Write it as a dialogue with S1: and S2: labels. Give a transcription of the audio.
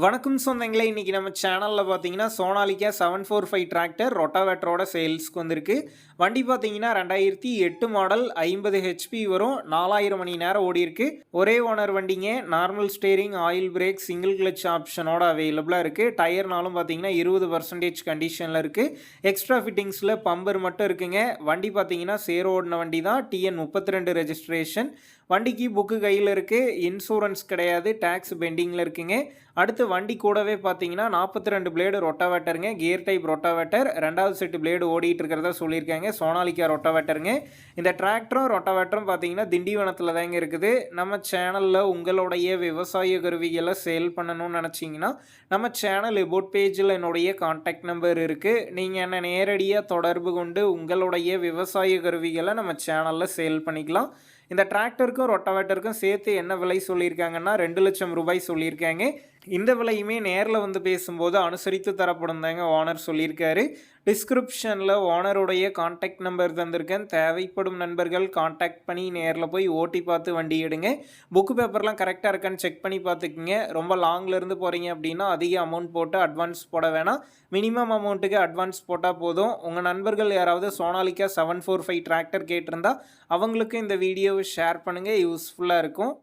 S1: வணக்கம் சொந்தங்களே, இன்னைக்கு நம்ம சேனலில் பார்த்தீங்கன்னா சோனாலிகா 745 டிராக்டர் ரொட்டாவேட்டரோட சேல்ஸ்க்கு வந்திருக்கு. வண்டி பார்த்தீங்கன்னா 2008 மாடல் 50 ஹெச்பி வரும். 4000 மணி நேரம் ஓடி இருக்கு. ஒரே ஓனர் வண்டிங்க. Normal steering, oil brake, single clutch ஆப்ஷனோட அவைலபிளாக இருக்குது. டயர்னாலும் பார்த்தீங்கன்னா 20% கண்டிஷனில் இருக்குது. எக்ஸ்ட்ரா ஃபிட்டிங்ஸில் பம்பர் மட்டும் இருக்குங்க. வண்டி பார்த்தீங்கன்னா சேர் ஓடின வண்டி தான். TN 32 registration. வண்டிக்கு புக்கு கையில் இருக்குது. இன்சூரன்ஸ் கிடையாது. டேக்ஸ் பெண்டிங்கில் இருக்குங்க. அடுத்து வண்டி கூடவே பார்த்தீங்கன்னா 42 பிளேடு ரொட்டாவேட்டருங்க. Gear type rotavator. 2வது செட்டு பிளேடு ஓடிட்டு இருக்கிறதா சொல்லியிருக்காங்க. சோனாலிகா ரொட்டாவேட்டருங்க. இந்த டிராக்டரும் ரொட்டாவேட்டரும் பார்த்தீங்கன்னா திண்டிவனத்தில் தாங்க இருக்குது. நம்ம சேனலில் உங்களுடைய விவசாய கருவிகளை சேல் பண்ணணும்னு நினச்சிங்கன்னா நம்ம சேனல் எபோட் பேஜில் என்னுடைய கான்டாக்ட் நம்பர் இருக்குது. நீங்கள் என்ன நேரடியாக தொடர்பு கொண்டு உங்களுடைய விவசாய கருவிகளை நம்ம சேனலில் சேல் பண்ணிக்கலாம். இந்த டிராக்டருக்கும் ரொட்டாவேட்டருக்கும் சேர்த்து என்ன விலை சொல்லியிருக்காங்கன்னா 2 லட்சம் ரூபாய் சொல்லியிருக்காங்க. இந்த விலையுமே நேரில் வந்து பேசும்போது அனுசரித்து தரப்படும் தாங்க ஓனர் சொல்லியிருக்காரு. டிஸ்கிரிப்ஷனில் ஓனருடைய கான்டாக்ட் நம்பர் தந்திருக்கேன். தேவைப்படும் நண்பர்கள் கான்டாக்ட் பண்ணி நேரில் போய் ஓட்டி பார்த்து வண்டி எடுங்க. புக்கு பேப்பர்லாம் கரெக்டாக இருக்கான்னு செக் பண்ணி பார்த்துக்குங்க. ரொம்ப லாங்லேருந்து போகிறீங்க அப்படின்னா அதிக அமௌண்ட் போட்டு அட்வான்ஸ் போட வேணாம். மினிமம் அமௌண்ட்டுக்கு அட்வான்ஸ் போட்டால் போதும். உங்கள் நண்பர்கள் யாராவது சோனாலிகா 745 டிராக்டர் கேட்டிருந்தா அவங்களுக்கு இந்த வீடியோவை ஷேர் பண்ணுங்கள். யூஸ்ஃபுல்லாக இருக்கும்.